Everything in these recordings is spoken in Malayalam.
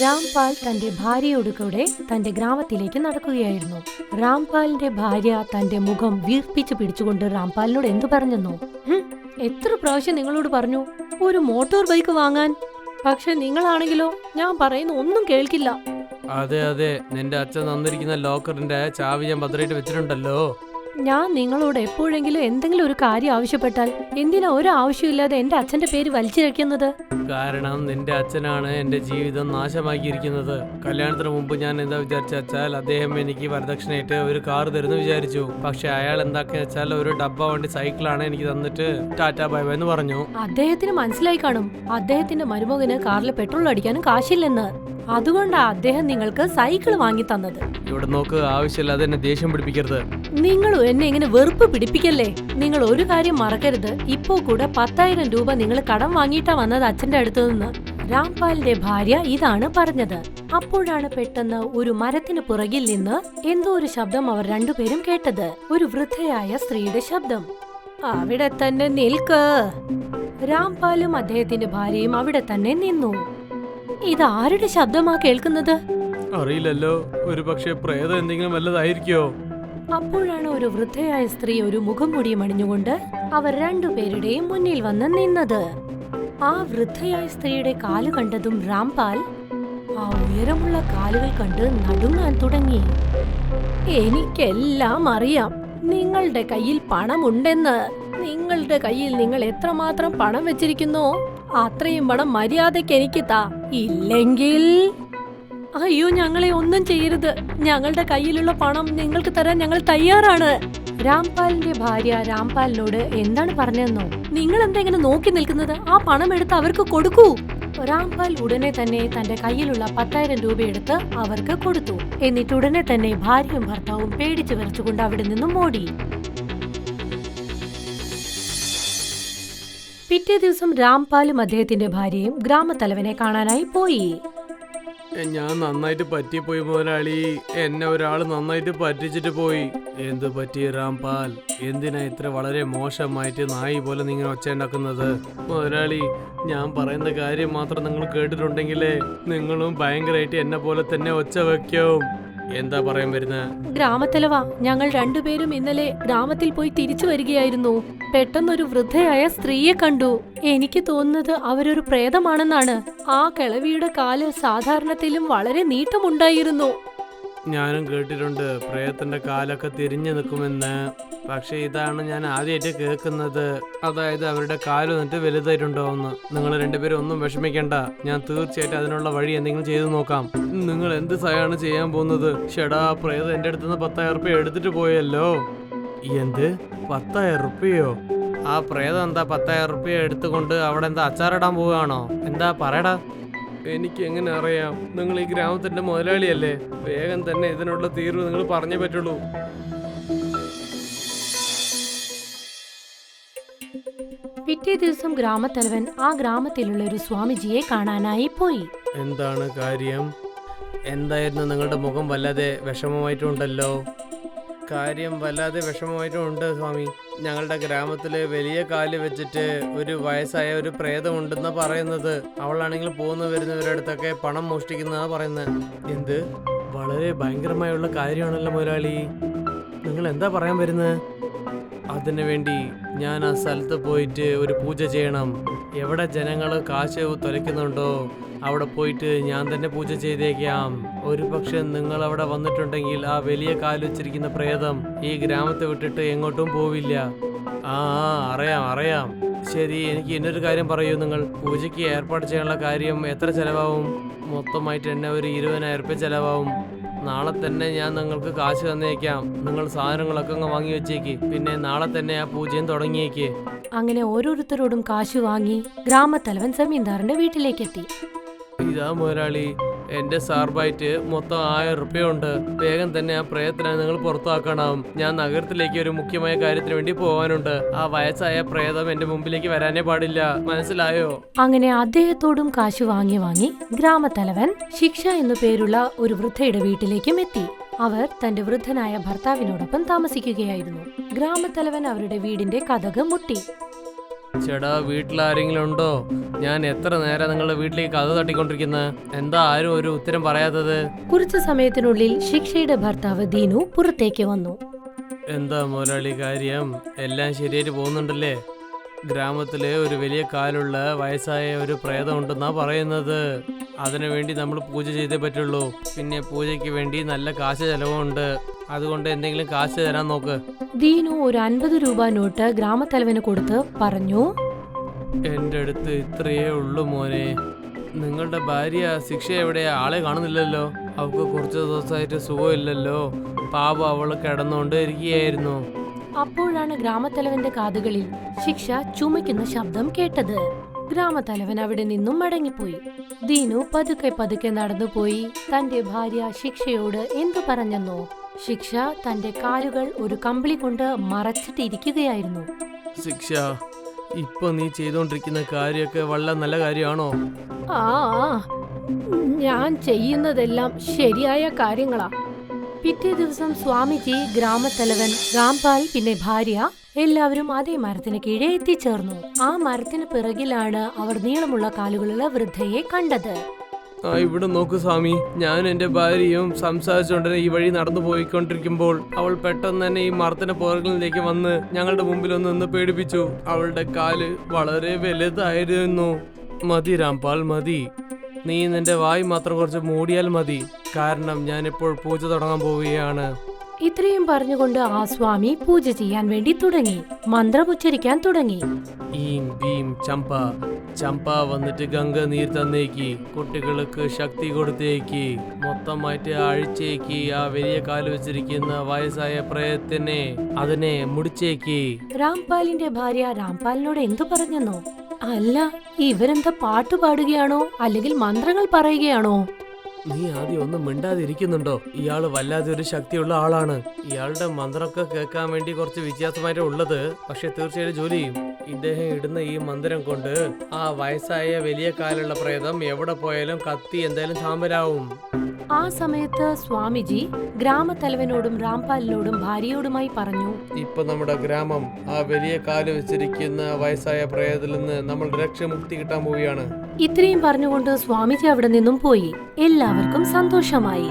രാംപാൽ തന്റെ ഭാര്യയോട് കൂടെ തന്റെ ഗ്രാമത്തിലേക്ക് നടക്കുകയായിരുന്നു. രാംപാലിന്റെ ഭാര്യ തന്റെ മുഖം വീർപ്പിച്ചു പിടിച്ചുകൊണ്ട് രാംപാലിനോട് എന്തു പറഞ്ഞെന്നോ, എത്ര പ്രാവശ്യം നിങ്ങളോട് പറഞ്ഞു ഒരു മോട്ടോർ ബൈക്ക് വാങ്ങാൻ, പക്ഷെ നിങ്ങളാണെങ്കിലോ ഞാൻ പറയുന്ന ഒന്നും കേൾക്കില്ല. അതെ അതെ, നിന്റെ അച്ഛൻ തന്നിരിക്കുന്ന ലോക്കറിന്റെ ചാവി ഞാൻ ഭദ്രമായിട്ട് വെച്ചിട്ടുണ്ടല്ലോ. ഞാൻ നിങ്ങളോട് എപ്പോഴെങ്കിലും എന്തെങ്കിലും ഒരു കാര്യം ആവശ്യപ്പെട്ടാൽ എന്തിനാ ഒരു ആവശ്യമില്ലാതെ എന്റെ അച്ഛന്റെ പേര് വലിച്ചിഴക്കുന്നത്? കാരണം നിന്റെ അച്ഛനാണ് എന്റെ ജീവിതം നാശമാക്കിയിരിക്കുന്നത്. കല്യാണത്തിന് മുമ്പ് ഞാൻ എന്താ വിചാരിച്ചാൽ അദ്ദേഹം എനിക്ക് വരദക്ഷിണയായിട്ട് ഒരു കാർ തരുന്നു വിചാരിച്ചു. പക്ഷെ അയാൾ എന്താക്കി വെച്ചാൽ ഒരു ഡബ്ബ വണ്ടി സൈക്കിളാണ് എനിക്ക് തന്നിട്ട് ടാറ്റാ ബൈ ബൈ എന്ന് പറഞ്ഞു. അദ്ദേഹത്തിന് മനസ്സിലായി കാണും അദ്ദേഹത്തിന്റെ മരുമകന് കാറിൽ പെട്രോൾ അടിക്കാനും കാശില്ലെന്ന്. അതുകൊണ്ടാ അദ്ദേഹം നിങ്ങൾക്ക് സൈക്കിൾ വാങ്ങി തന്നത്. ഇവിടെ നോക്ക്, ആവശ്യമില്ലാതെ എന്നെ ദേഷ്യം പിടിപ്പിക്കരുത്. നിങ്ങളും എന്നെ ഇങ്ങനെ വെറുപ്പ് പിടിപ്പിക്കല്ലേ. നിങ്ങൾ ഒരു കാര്യം മറക്കരുത്, ഇപ്പോ കൂടെ 10,000 രൂപ നിങ്ങൾ കടം വാങ്ങിയിട്ടാ വന്നത് അച്ഛന്റെ അടുത്തു നിന്ന്. രാംപാലിന്റെ ഭാര്യ ഇതാണ് പറഞ്ഞത്. അപ്പോഴാണ് പെട്ടെന്ന് ഒരു മരത്തിന് പുറകിൽ നിന്ന് എന്തോ ഒരു ശബ്ദം അവർ രണ്ടുപേരും കേട്ടത്. ഒരു വൃദ്ധയായ സ്ത്രീയുടെ ശബ്ദം. അവിടെ തന്നെ നിൽക്ക്. രാംപാലും അദ്ദേഹത്തിന്റെ ഭാര്യയും അവിടെ തന്നെ നിന്നു. ഇതാരുടെ ശബ്ദമാ കേൾക്കുന്നത്? അറിയില്ലല്ലോ, ഒരു പക്ഷേ പ്രേതം എന്തെങ്കിലും വല്ലതായിരിക്കോ? അപ്പോഴാണ് ഒരു വൃദ്ധയായ സ്ത്രീ ഒരു മുഖംമൂടിയും അണിഞ്ഞുകൊണ്ട് അവർ രണ്ടുപേരുടെയും മുന്നിൽ വന്ന് നിന്നത്. ആ വൃദ്ധയായ സ്ത്രീയുടെ കാല് കണ്ടതും രാംപാൽ ആ ഉയരമുള്ള കാലുകൾ കണ്ട് നടുങ്ങാൻ തുടങ്ങി. എനിക്കെല്ലാം അറിയാം, നിങ്ങളുടെ കയ്യിൽ പണമുണ്ടെന്ന്. നിങ്ങളുടെ കയ്യിൽ നിങ്ങൾ എത്രമാത്രം പണം വെച്ചിരിക്കുന്നോ അത്രയും പണം മര്യാദയ്ക്ക് എനിക്ക് താ, ഇല്ലെങ്കിൽ അയ്യോ ഞങ്ങളെ ഒന്നും ചെയ്യരുത്, ഞങ്ങളുടെ കയ്യിലുള്ള പണം നിങ്ങൾക്ക് തരാൻ ഞങ്ങൾ തയ്യാറാണ്. രാംപാലിന്റെ ഭാര്യ രാംപാലിനോട് എന്താണ് പറഞ്ഞതെന്നോ, നിങ്ങൾ എന്താ ഇങ്ങനെ നോക്കി നിൽക്കുന്നത്, ആ പണം എടുത്ത് അവർക്ക് കൊടുക്കൂ. രാംപാൽ ഉടനെ തന്നെ തന്റെ കയ്യിലുള്ള 10,000 രൂപ എടുത്ത് അവർക്ക് കൊടുത്തു. എന്നിട്ട് ഉടനെ തന്നെ ഭാര്യയും ഭർത്താവും പേടിച്ചു വിറച്ചുകൊണ്ട് അവിടെ നിന്നും ഓടി. പിറ്റേ ദിവസം രാംപാലും അദ്ദേഹത്തിന്റെ ഭാര്യയും ഗ്രാമത്തലവനെ കാണാനായി പോയി. ഞാൻ നന്നായിട്ട് പറ്റിപ്പോയി മുതലാളി, എന്നെ ഒരാൾ നന്നായിട്ട് പറ്റിച്ചിട്ട് പോയി. എന്ത് പറ്റി രാംപാൽ? എന്തിനാ ഇത്ര വളരെ മോശമായിട്ട് നായി പോലെ നിങ്ങൾ ഒച്ച ഉണ്ടാക്കുന്നത്? മുതലാളി, ഞാൻ പറയുന്ന കാര്യം മാത്രം നിങ്ങൾ കേട്ടിട്ടുണ്ടെങ്കിലേ നിങ്ങളും ഭയങ്കരമായിട്ട് എന്നെ പോലെ തന്നെ ഒച്ച വെക്കും. എന്താ പറയാൻ വരുന്നത്? ഗ്രാമത്തലവ, ഞങ്ങൾ രണ്ടുപേരും ഇന്നലെ ഗ്രാമത്തിൽ പോയി തിരിച്ചു വരികയായിരുന്നു. പെട്ടെന്നൊരു വൃദ്ധയായ സ്ത്രീയെ കണ്ടു. എനിക്ക് തോന്നുന്നത് അവരൊരു പ്രേതമാണെന്നാണ്. ആ കിളവിയുടെ കാല് സാധാരണത്തിലും വളരെ നീട്ടമുണ്ടായിരുന്നു. ഞാനും കേട്ടിട്ടുണ്ട് പ്രേതത്തിന്റെ കാലൊക്കെ തിരിഞ്ഞു നിൽക്കുമെന്ന്. പക്ഷെ ഇതാണ് ഞാൻ ആദ്യമായിട്ട് കേൾക്കുന്നത്. അതായത് അവരുടെ കാല് എന്നിട്ട് വലുതായിട്ടുണ്ടാവുന്നു. നിങ്ങൾ രണ്ടുപേരും ഒന്നും വിഷമിക്കണ്ട, ഞാൻ തീർച്ചയായിട്ടും അതിനുള്ള വഴി എന്തെങ്കിലും ചെയ്തു നോക്കാം. നിങ്ങൾ എന്ത് സഹായമാണ് ചെയ്യാൻ പോകുന്നത്? ഷെടാ, പ്രേതം എന്റെ അടുത്തുനിന്ന് 10,000 രൂപ എടുത്തിട്ട് പോയല്ലോ. എന്ത് 10,000 രൂപയോ? ആ പ്രേതം എന്താ 10,000 രൂപ എടുത്തുകൊണ്ട് അവിടെ എന്താ അച്ചാറിടാൻ പോവുകയാണോ? എന്താ പറയടാ. എനിക്ക് എങ്ങനെ അറിയാം? നിങ്ങൾ ഈ ഗ്രാമത്തിന്റെ മുതലാളിയല്ലേ, വേഗം തന്നെ ഇതിനുള്ള തീർവ് നിങ്ങൾ പറഞ്ഞേ പറ്റുള്ളൂ. പിറ്റേ ദിവസം ഗ്രാമത്തലവൻ ആ ഗ്രാമത്തിലുള്ള ഒരു സ്വാമിജിയെ കാണാനായി പോയി. എന്താണ് കാര്യം? എന്തായിരുന്നു നിങ്ങളുടെ മുഖം വല്ലാതെ വിഷമമായിട്ടുണ്ടല്ലോ? കാര്യം വല്ലാതെ വിഷമമായിട്ടുണ്ട് സ്വാമി. ഞങ്ങളുടെ ഗ്രാമത്തില് വലിയ കാല് വെച്ചിട്ട് ഒരു വയസ്സായ ഒരു പ്രേതമുണ്ടെന്നാ പറയുന്നത്. അവളാണെങ്കിൽ പോന്നു വരുന്നവരുടെ അടുത്തൊക്കെ പണം മോഷ്ടിക്കുന്നതാ പറയുന്നത്. എന്ത് വളരെ ഭയങ്കരമായുള്ള കാര്യമാണല്ലോ മുതലാളി. നിങ്ങൾ എന്താ പറയാൻ വരുന്നത്? അതിനു വേണ്ടി ഞാൻ ആ സ്ഥലത്ത് പോയിട്ട് ഒരു പൂജ ചെയ്യണം. എവിടെ ജനങ്ങൾ കാശ് തുലയ്ക്കുന്നുണ്ടോ അവിടെ പോയിട്ട് ഞാൻ തന്നെ പൂജ ചെയ്തേക്കാം. ഒരു പക്ഷെ നിങ്ങൾ അവിടെ വന്നിട്ടുണ്ടെങ്കിൽ ആ വലിയ കാല് വെച്ചിരിക്കുന്ന പ്രേതം ഈ ഗ്രാമത്തെ വിട്ടിട്ട് എങ്ങോട്ടും പോവില്ല. അറിയാം. ശരി, എനിക്ക് ഇന്നൊരു കാര്യം പറയൂ. നിങ്ങൾ പൂജയ്ക്ക് ഏർപ്പാട് ചെയ്യാനുള്ള കാര്യം എത്ര ചെലവാകും? മൊത്തമായിട്ട് തന്നെ ഒരു 20,000 രൂപ ചെലവാകും. നാളെ തന്നെ ഞാൻ നിങ്ങൾക്ക് കാശ് തന്നേക്കാം. നിങ്ങൾ സാധനങ്ങളൊക്കെ അങ്ങ് വാങ്ങി വെച്ചേക്ക്. പിന്നെ നാളെ തന്നെ ആ പൂജയും തുടങ്ങിയേക്ക്. അങ്ങനെ ഓരോരുത്തരോടും കാശ് വാങ്ങി ഗ്രാമത്തലവൻ ജമീന്ദാറിന്റെ വീട്ടിലേക്കെത്തി. ഇതാ മുതലാളി, എന്റെ സാർബായിട്ട് മൊത്തം 1000 രൂപയുണ്ട്. വേഗം തന്നെ ആ പ്രേതത്തിനെ നിങ്ങൾ പുറത്താക്കണം. ഞാൻ നഗരത്തിലേക്ക് ഒരു മുഖ്യമായ കാര്യത്തിന് വേണ്ടി പോകാനുണ്ട്. ആ വയസ്സായ പ്രേതം എന്റെ മുമ്പിലേക്ക് വരാനേ പാടില്ല, മനസ്സിലായോ? അങ്ങനെ അദ്ദേഹത്തോടും കാശ് വാങ്ങി ഗ്രാമത്തലവൻ ശിക്ഷ എന്നു പേരുള്ള ഒരു വൃദ്ധയുടെ വീട്ടിലേക്കും എത്തി. അവർ തന്റെ വൃദ്ധനായ ഭർത്താവിനോടൊപ്പം താമസിക്കുകയായിരുന്നു. ഗ്രാമത്തലവൻ അവരുടെ വീടിന്റെ കതക് മുട്ടി. ചേട്ടാ, വീട്ടിലാരെങ്കിലും ഉണ്ടോ? ഞാൻ എത്ര നേരം നിങ്ങളുടെ വീട്ടിലേക്ക് കഥ തട്ടിക്കൊണ്ടിരിക്കുന്നത്? എന്താ ആരും ഒരു ഉത്തരം പറയാത്തത്? കുറച്ചു സമയത്തിനുള്ളിൽ ശിക്ഷയുടെ ഭർത്താവ് ദീനു പുറത്തേക്ക് വന്നു. എന്താ മുതലാളി കാര്യം? എല്ലാം ശരിയായിട്ട് പോകുന്നുണ്ടല്ലേ? ഗ്രാമത്തിലെ ഒരു വലിയ കാലുള്ള വയസ്സായ ഒരു പ്രേതം ഉണ്ടെന്നാ പറയുന്നത്. അതിനു വേണ്ടി നമ്മൾ പൂജ ചെയ്തേ പറ്റുള്ളൂ. പിന്നെ പൂജയ്ക്ക് വേണ്ടി നല്ല കാശ് ചെലവുണ്ട്. അതുകൊണ്ട് എന്തെങ്കിലും കാശ് തരാൻ നോക്ക്. ദീനു ഒരു 50 രൂപ നോട്ട് ഗ്രാമത്തലവന് കൊടുത്ത് പറഞ്ഞു, എൻ്റെ അടുത്ത് ഇത്രയേ ഉള്ളൂ മോനെ. നിങ്ങളുടെ ഭാര്യ ശിക്ഷ എവിടെയാ? ആളെ കാണുന്നില്ലല്ലോ. അവൾക്ക് കുറച്ച് ദിവസമായിട്ട് സുഖമില്ലല്ലോ. പാപം അവള് കിടന്നുകൊണ്ട് ഇരിക്കുകയായിരുന്നു. അപ്പോഴാണ് ഗ്രാമത്തലവന്റെ കാതുകളിൽ ശിക്ഷ ചുമയ്ക്കുന്ന ശബ്ദം കേട്ടത്. ഗ്രാമത്തലവൻ അവിടെ നിന്നും മടങ്ങിപ്പോയി. ദീനു പതുക്കെ പതുക്കെ നടന്നുപോയി തന്റെ ഭാര്യ ശിക്ഷയോട് എന്തു പറഞ്ഞെന്നോ. ശിക്ഷ തന്റെ കാലുകൾ ഒരു കമ്പിളി കൊണ്ട് മറച്ചിട്ടിരിക്കുകയായിരുന്നു. ശിക്ഷ, ഇപ്പൊ നീ ചെയ്തോണ്ടിരിക്കുന്ന കാര്യമൊക്കെ വളരെ നല്ല കാര്യമാണോ? ആ, ഞാൻ ചെയ്യുന്നതെല്ലാം ശരിയായ കാര്യങ്ങളാ. പിറ്റേ ദിവസം സ്വാമിജി, ഗ്രാമത്തലവൻ, രാംപാൽ, പിന്നെ ഭാര്യ എല്ലാവരും അതേ മരത്തിന് കീഴെ എത്തിച്ചേർന്നു. ആ മരത്തിന് പിറകിലാണ് അവർ നീളമുള്ള കാലുകളുള്ള വൃദ്ധയെ കണ്ടത്. ഇവിടെ നോക്കൂ സ്വാമി, ഞാൻ എന്റെ ഭാര്യയും സംസാരിച്ചുകൊണ്ട് ഈ വഴി നടന്നു പോയിക്കൊണ്ടിരിക്കുമ്പോൾ അവൾ പെട്ടെന്ന് തന്നെ ഈ മരത്തിന്റെ പുറകിലേക്ക് വന്ന് ഞങ്ങളുടെ മുമ്പിൽ ഒന്ന് പേടിപ്പിച്ചു. അവളുടെ കാല് വളരെ വലുതായിരുന്നു. മതി രാംപാൽ, മതി. നീ നിന്റെ വായി മാത്രം കുറച്ച് മൂടിയാൽ മതി. കാരണം ഞാൻ ഇപ്പോൾ പൂജ തുടങ്ങാൻ പോവുകയാണ്. ഇത്രയും പറഞ്ഞുകൊണ്ട് ആ സ്വാമി പൂജ ചെയ്യാൻ വേണ്ടി തുടങ്ങി. മന്ത്രം ഉച്ചരിക്കാൻ തുടങ്ങി. ഈം ഭീം ചമ്പ. ചമ്പ വന്നിട്ട് ഗംഗ നീർ തന്നേക്ക്. കുട്ടികൾക്ക് ശക്തി കൊടുത്തേക്ക്. മൊത്തമായിട്ട് അഴിച്ചേക്ക്. ആ വലിയ കാല് വെച്ചിരിക്കുന്ന വയസ്സായ പ്രേതത്തിനെ അതിനെ മുടിച്ചേക്ക്. രാംപാലിന്റെ ഭാര്യ രാംപാലിനോട് എന്തു പറഞ്ഞെന്നോ? അല്ല, ഇവരെന്താ പാട്ട് പാടുകയാണോ അല്ലെങ്കിൽ മന്ത്രങ്ങൾ പറയുകയാണോ? നീ ആദ്യം ഒന്നും മിണ്ടാതിരിക്കുന്നുണ്ടോ? ഇയാള് വല്ലാതെ ഒരു ശക്തിയുള്ള ആളാണ്. ഇയാളുടെ മന്ത്രമൊക്കെ കേൾക്കാൻ വേണ്ടി കുറച്ച് വ്യത്യാസമായിട്ട് ഉള്ളത്, പക്ഷെ തീർച്ചയായിട്ടും ജോലി ചെയ്യും. ഇദ്ദേഹം ഇടുന്ന ഈ മന്ത്രം കൊണ്ട് ആ വയസ്സായ വലിയ കാലുള്ള പ്രേതം എവിടെ പോയാലും കത്തി എന്തായാലും സാമ്പരാവും. ആ സമയത്ത് സ്വാമിജി ഗ്രാമത്തലവനോടും രാംപാലിനോടും ഭാര്യയോടുമായി പറഞ്ഞു, ഇപ്പൊ നമ്മുടെ ഗ്രാമം ആ വലിയ കാല് വെച്ചിരിക്കുന്ന വയസ്സായ പ്രേതത്തിൽ നിന്ന് നമ്മൾ രക്ഷമുക്തി കിട്ടാൻ പോവുകയാണ്. ഇത്രയും പറഞ്ഞുകൊണ്ട് സ്വാമിജി അവിടെ നിന്നും പോയി. എല്ലാവർക്കും സന്തോഷമായി.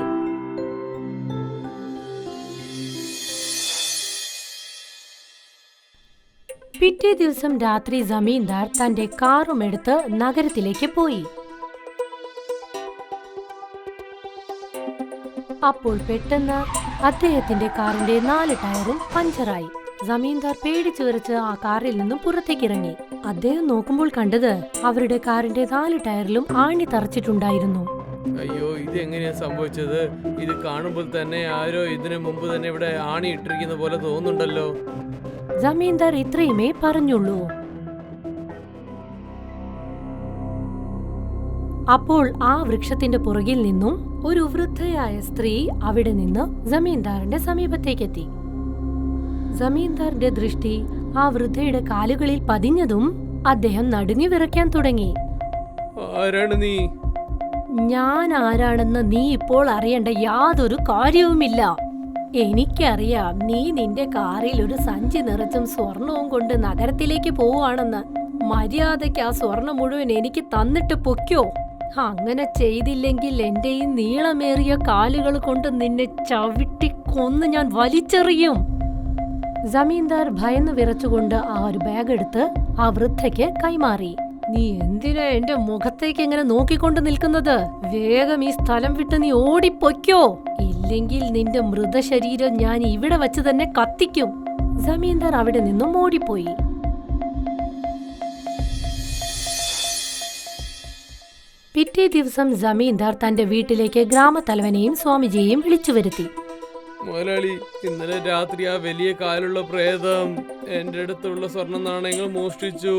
പിറ്റേ ദിവസം രാത്രി ജമീന്ദാർ തന്റെ കാറും എടുത്ത് നഗരത്തിലേക്ക് പോയി. അപ്പോൾ പെട്ടെന്ന് അദ്ദേഹത്തിന്റെ കാറിന്റെ 4 ടയറും പഞ്ചറായി. ജമീന്ദാർ പേടിച്ചു വിറച്ച് ആ കാറിൽ നിന്നും പുറത്തേക്കിറങ്ങി. അദ്ദേഹം നോക്കുമ്പോൾ കണ്ടത് അവരുടെ കാറിന്റെ 4 ടയറിലും ആണി തറച്ചിട്ടുണ്ടായിരുന്നു. അയ്യോ, ഇത് എങ്ങനെയാ സംഭവിച്ചത്? ഇത് കാണുമ്പോൾ തന്നെ ആരോ ഇതിനു മുമ്പ് തന്നെ ഇവിടെ ആണി ഇട്ടിരിക്കുന്ന പോലെ തോന്നുന്നുണ്ടല്ലോ. ജമീന്ദാർ ഇത്രയുമേ പറഞ്ഞുള്ളൂ. അപ്പോൾ ആ വൃക്ഷത്തിന്റെ പുറകിൽ നിന്നും ഒരു വൃദ്ധയായ സ്ത്രീ അവിടെ നിന്ന് ജമീന്ദാറിന്റെ സമീപത്തേക്കെത്തി. ജമീന്ദാറിന്റെ ദൃഷ്ടി ആ വൃദ്ധയുടെ കാലുകളിൽ പതിഞ്ഞതും അദ്ദേഹം നടുങ്ങി വിറയ്ക്കാൻ തുടങ്ങി. ആരാണ് നീ? ഞാൻ ആരാണെന്ന് നീ ഇപ്പോൾ അറിയേണ്ട യാതൊരു കാര്യവുമില്ല. എനിക്കറിയാം, നീ നിന്റെ കാറിൽ ഒരു സഞ്ചി നിറച്ചും സ്വർണവും കൊണ്ട് നഗരത്തിലേക്ക് പോവാണെന്ന്. മര്യാദയ്ക്ക് ആ സ്വർണം മുഴുവൻ എനിക്ക് തന്നിട്ട് പൊയ്ക്കോ. അങ്ങനെ ചെയ്തില്ലെങ്കിൽ എന്റെ ഈ നീളമേറിയ കാലുകൾ കൊണ്ട് നിന്നെ ചവിട്ടി കൊന്ന് ഞാൻ വലിച്ചെറിയും. ജമീന്ദാർ ഭയന്ന് വിറച്ചുകൊണ്ട് ആ ഒരു ബാഗ് എടുത്ത് ആ വൃദ്ധയ്ക്ക് കൈമാറി. നീ എന്തിനാ എന്റെ മുഖത്തേക്ക് എങ്ങനെ നോക്കിക്കൊണ്ട് നിൽക്കുന്നത്? വേഗം ഈ സ്ഥലം വിട്ട് നീ ഓടിപ്പൊയ്ക്കോ, ഇല്ലെങ്കിൽ നിന്റെ മൃതശരീരം ഞാൻ ഇവിടെ വച്ച് തന്നെ കത്തിക്കും. ജമീന്ദാർ അവിടെ നിന്നും ഓടിപ്പോയി. പിറ്റേ ദിവസം ജമീന്ദാർ തന്റെ വീട്ടിലേക്ക് ഗ്രാമത്തലവനെയും സ്വാമിജിയെയും വിളിച്ചു വരുത്തി. മുതലാളി, ഇന്നലെ രാത്രി ആ വലിയ കാലുള്ള പ്രേതം എന്റെ അടുത്തുള്ള സ്വർണ്ണ നാണയങ്ങൾ മോഷ്ടിച്ചു.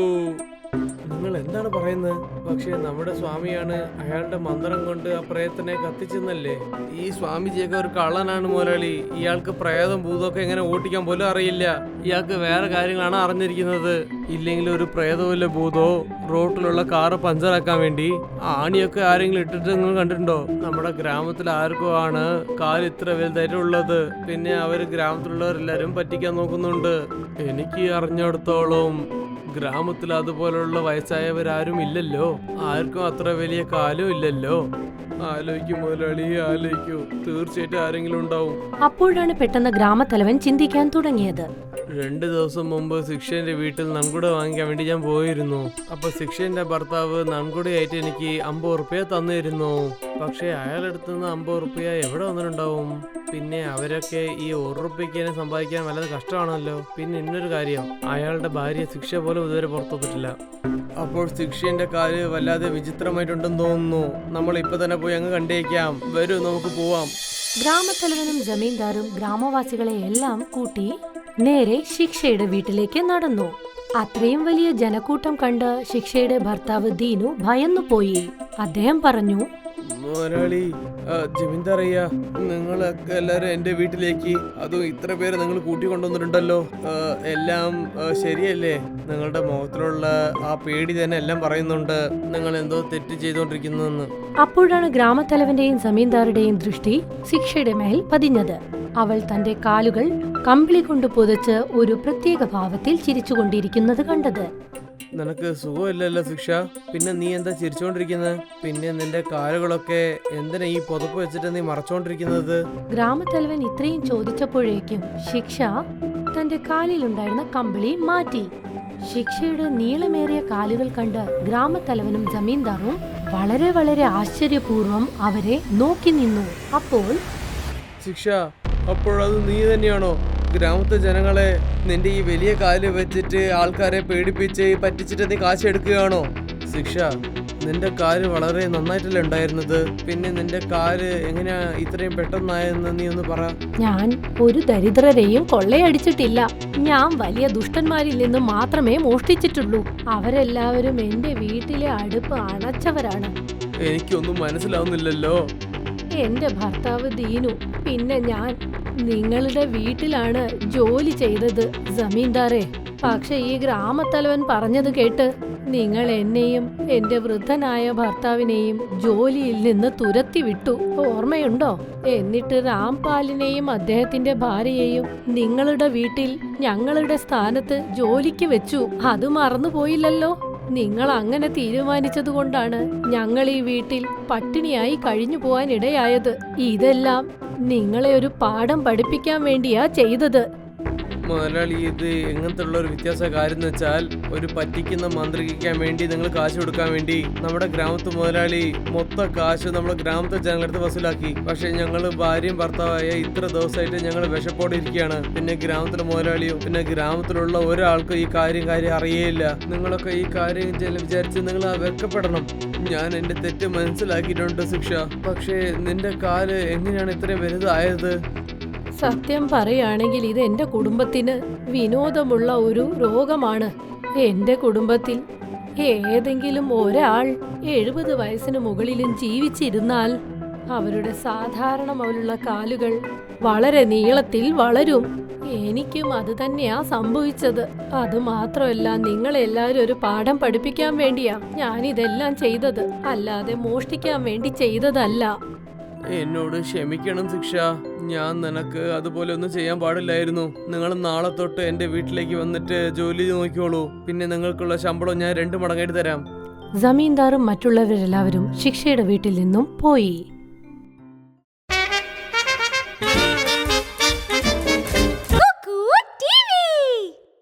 നിങ്ങൾ എന്താണ് പറയുന്നത്? പക്ഷേ നമ്മുടെ സ്വാമിയാണ് അയാളുടെ മന്ത്രം കൊണ്ട് ആ പ്രേതത്തിനെ കത്തിച്ചെന്നല്ലേ? ഈ സ്വാമിജിയൊക്കെ ഒരു കള്ളനാണ് മുതലാളി. ഇയാൾക്ക് പ്രേതം ഭൂതമൊക്കെ എങ്ങനെ ഓട്ടിക്കാൻ പോലും അറിയില്ല. ഇയാൾക്ക് വേറെ കാര്യങ്ങളാണ് അറിഞ്ഞിരിക്കുന്നത്. ഇല്ലെങ്കിൽ ഒരു പ്രേതമില്ല ഭൂതോ റോട്ടിലുള്ള കാറ് പഞ്ചറാക്കാൻ വേണ്ടി ആണിയൊക്കെ ആരെങ്കിലും ഇട്ടിട്ട് നിങ്ങൾ കണ്ടിട്ടുണ്ടോ? നമ്മുടെ ഗ്രാമത്തിൽ ആർക്കോ ആണ് കാല് ഇത്ര വലുതായിട്ടുള്ളത്. പിന്നെ അവര് ഗ്രാമത്തിലുള്ളവരെല്ലാരും പറ്റിക്കാൻ നോക്കുന്നുണ്ട്. എനിക്ക് അറിഞ്ഞിടത്തോളം ഗ്രാമത്തിൽ അതുപോലുള്ള വയസ്സായവരാരും ഇല്ലല്ലോ, ആർക്കും അത്ര വലിയ കാലം ഇല്ലല്ലോ. ആലോചിക്കും മുതലാളി, ആലോചിക്കൂ, തീർച്ചയായിട്ടും ആരെങ്കിലും ഉണ്ടാവും. അപ്പോഴാണ് പെട്ടെന്ന് ഗ്രാമത്തലവൻ ചിന്തിക്കാൻ തുടങ്ങിയത്. 2 ദിവസം മുമ്പ് ശിക്ഷന്റെ വീട്ടിൽ നൻകുട വാങ്ങിക്കാൻ വേണ്ടി ഞാൻ പോയിരുന്നു. അപ്പൊ ശിക്ഷന്റെ ഭർത്താവ് നൻകുടയായിട്ട് എനിക്ക് 50 ഉറുപ്പ്യ തന്നിരുന്നു. പക്ഷെ അയാളെടുത്ത് നിന്ന് 50 ഉറുപ്പ്യ എവിടെ വന്നിട്ടുണ്ടാവും? പിന്നെ അവരൊക്കെ ഈ 1 ഉറുപ്പ്യക്ക് തന്നെ സമ്പാദിക്കാൻ വളരെ കഷ്ടമാണല്ലോ. പിന്നെ ഇന്നൊരു കാര്യം, അയാളുടെ ഭാര്യ ശിക്ഷ പോലും ഇതുവരെ പുറത്തുവിട്ടിട്ടില്ല. അപ്പോൾ ശിക്ഷന്റെ കാര്യം വല്ലാതെ വിചിത്രമായിട്ടുണ്ടെന്ന് തോന്നുന്നു. നമ്മൾ ഇപ്പൊ തന്നെ പോയി അങ്ങ് കണ്ടേക്കാം. വരൂ, നമുക്ക് പോവാം. ഗ്രാമത്തലവനും ജമീന്ദാറും ഗ്രാമവാസികളെ എല്ലാം കൂട്ടി നേരെ ശിക്ഷയുടെ വീട്ടിലേക്ക് നടന്നു. അത്രയും വലിയ ജനക്കൂട്ടം കണ്ട് ശിക്ഷയുടെ ഭർത്താവ് ദീനു ഭയന്നുപോയി. അദ്ദേഹം പറഞ്ഞു, മുതലാളി, ജമീന്ദാറയ്യ, നിങ്ങളൊക്കെ എല്ലാരും എന്റെ വീട്ടിലേക്ക്, അതും ഇത്ര പേര് നിങ്ങൾ കൂട്ടിക്കൊണ്ടുവന്നിട്ടുണ്ടല്ലോ, എല്ലാം ശരിയല്ലേ? നിങ്ങളുടെ മുഖത്തിലുള്ള ആ പേടി തന്നെ എല്ലാം പറയുന്നുണ്ട് നിങ്ങൾ എന്തോ തെറ്റ് ചെയ്തുകൊണ്ടിരിക്കുന്നെന്ന്. അപ്പോഴാണ് ഗ്രാമത്തലവന്റെയും ജമീന്ദാറുടെയും ദൃഷ്ടി ശിക്ഷയുടെ മേൽ പതിഞ്ഞത്. അവൾ തന്റെ കാലുകൾ കമ്പിളി കൊണ്ട് പുതച്ച് ഒരു പ്രത്യേക ഭാവത്തിൽ ചിരിച്ചുകൊണ്ടിരിക്കുന്നത് കണ്ടത്. നിനക്ക് സുഖമില്ലല്ലോ ശിക്ഷ, പിന്നെ നീ എന്താ ചിരിച്ചോണ്ടിരിക്കുന്നത്? പിന്നെ നിന്റെ കാലുകളൊക്കെ എന്തിനാ ഈ പുതപ്പ് വെച്ചിട്ട് നീ മറച്ചോണ്ടിരിക്കുന്നത്? ഗ്രാമത്തലവൻ ഇത്രയും ചോദിച്ചപ്പോഴേക്കും ശിക്ഷ തന്റെ കാലിലുണ്ടായിരുന്ന കമ്പിളി മാറ്റി. ശിക്ഷയുടെ നീളമേറിയ കാലുകൾ കണ്ട് ഗ്രാമത്തലവനും ജമീന്ദാറും വളരെ വളരെ ആശ്ചര്യപൂർവ്വം അവരെ നോക്കി നിന്നു. അപ്പോൾ ശിക്ഷ, അപ്പോഴത് നീ തന്നെയാണോ ഗ്രാമത്തെ ജനങ്ങളെ നിന്റെ ഈ വലിയ കാല് വെച്ചിട്ട് ആൾക്കാരെ പേടിപ്പിച്ച് പറ്റിച്ചിട്ട് നീ കാശ് എടുക്കുകയാണോ? ശിക്ഷ, നിന്റെ കാല് വളരെ നന്നായിട്ടല്ലേ ഉണ്ടായിരുന്നത്, പിന്നെ നിന്റെ കാല് എങ്ങനെയാ ഇത്രയും പെട്ടെന്നായെന്ന് നീ ഒന്ന് പറ. ഞാൻ ഒരു ദരിദ്രരെയും കൊള്ളയടിച്ചിട്ടില്ല. ഞാൻ വലിയ ദുഷ്ടന്മാരിൽ നിന്ന് മാത്രമേ മോഷ്ടിച്ചിട്ടുള്ളൂ. അവരെല്ലാവരും എന്റെ വീട്ടിലെ അടുപ്പ് അണച്ചവരാണ്. എനിക്കൊന്നും മനസ്സിലാവുന്നില്ലല്ലോ. എന്റെ ഭർത്താവ് ദീനു, പിന്നെ ഞാൻ നിങ്ങളുടെ വീട്ടിലാണ് ജോലി ചെയ്തത് ജമീന്ദാറെ. പക്ഷെ ഈ ഗ്രാമത്തലവൻ പറഞ്ഞത് കേട്ട് നിങ്ങൾ എന്നെയും എന്റെ വൃദ്ധനായ ഭർത്താവിനെയും ജോലിയിൽ നിന്ന് തുരത്തി വിട്ടു, ഓർമ്മയുണ്ടോ? എന്നിട്ട് രാംപാലിനെയും അദ്ദേഹത്തിന്റെ ഭാര്യയെയും നിങ്ങളുടെ വീട്ടിൽ ഞങ്ങളുടെ സ്ഥാനത്ത് ജോലിക്ക് വെച്ചു. അത് മറന്നുപോയില്ലല്ലോ. നിങ്ങൾ അങ്ങനെ തീരുമാനിച്ചതുകൊണ്ടാണ് ഞങ്ങൾ ഈ വീട്ടിൽ പട്ടിണിയായി കഴിഞ്ഞു പോവാൻ ഇടയായത്. ഇതെല്ലാം നിങ്ങളെ ഒരു പാഠം പഠിപ്പിക്കാൻ വേണ്ടിയാ ചെയ്തത്. മുതലാളി, ഇത് എങ്ങനത്തെ ഉള്ള ഒരു വ്യത്യാസ കാര്യം എന്ന് വെച്ചാൽ, ഒരു പറ്റിക്കുന്ന മന്ത്രിക്കാൻ വേണ്ടി നിങ്ങൾ കാശ് കൊടുക്കാൻ വേണ്ടി നമ്മുടെ ഗ്രാമത്തെ മുതലാളി മൊത്തം കാശ് നമ്മുടെ ഗ്രാമത്തെ ജനങ്ങളടുത്ത് വസൂലാക്കി. പക്ഷെ ഞങ്ങള് ഭാര്യയും ഭർത്താവായ ഇത്ര ദിവസമായിട്ട് ഞങ്ങൾ വിശപ്പോടെ ഇരിക്കുകയാണ്. പിന്നെ ഗ്രാമത്തിലെ മുതലാളിയോ പിന്നെ ഗ്രാമത്തിലുള്ള ഒരാൾക്കും ഈ കാര്യം അറിയേയില്ല. നിങ്ങളൊക്കെ ഈ കാര്യം വിചാരിച്ച് നിങ്ങൾ വെക്കപ്പെടണം. ഞാൻ എന്റെ തെറ്റ് മനസ്സിലാക്കിയിട്ടുണ്ട് ശിക്ഷ. പക്ഷേ നിന്റെ കാല് എങ്ങനെയാണ് ഇത്രയും വലുതായത്? സത്യം പറയുകയാണെങ്കിൽ ഇത് എന്റെ കുടുംബത്തിന് വിനോദമുള്ള ഒരു രോഗമാണ്. എന്റെ കുടുംബത്തിൽ ഏതെങ്കിലും ഒരാൾ 70 വയസ്സിന് മുകളിലും ജീവിച്ചിരുന്നാൽ അവരുടെ സാധാരണമുള്ള കാലുകൾ വളരെ നീളത്തിൽ വളരും. എനിക്കും അത് തന്നെയാ സംഭവിച്ചത്. അത് മാത്രമല്ല, നിങ്ങളെല്ലാവരും ഒരു പാഠം പഠിപ്പിക്കാൻ വേണ്ടിയാ ഞാനിതെല്ലാം ചെയ്തത്, അല്ലാതെ മോഷ്ടിക്കാൻ വേണ്ടി ചെയ്തതല്ല. എന്നോട് ക്ഷമിക്കണം ശിക്ഷ, ഞാൻ നിനക്ക് അതുപോലെ ഒന്നും ചെയ്യാൻ പാടില്ലായിരുന്നു. നിങ്ങൾ നാളെ തൊട്ട് എന്റെ വീട്ടിലേക്ക് വന്നിട്ട് ജോലി നോക്കിക്കോളൂ. പിന്നെ നിങ്ങൾക്കുള്ള ശമ്പളം ഞാൻ 2 മടങ്ങായിട്ട് തരാം. ജമീന്ദാറും മറ്റുള്ളവരെല്ലാവരും ശിക്ഷയുടെ വീട്ടിൽ നിന്നും പോയി.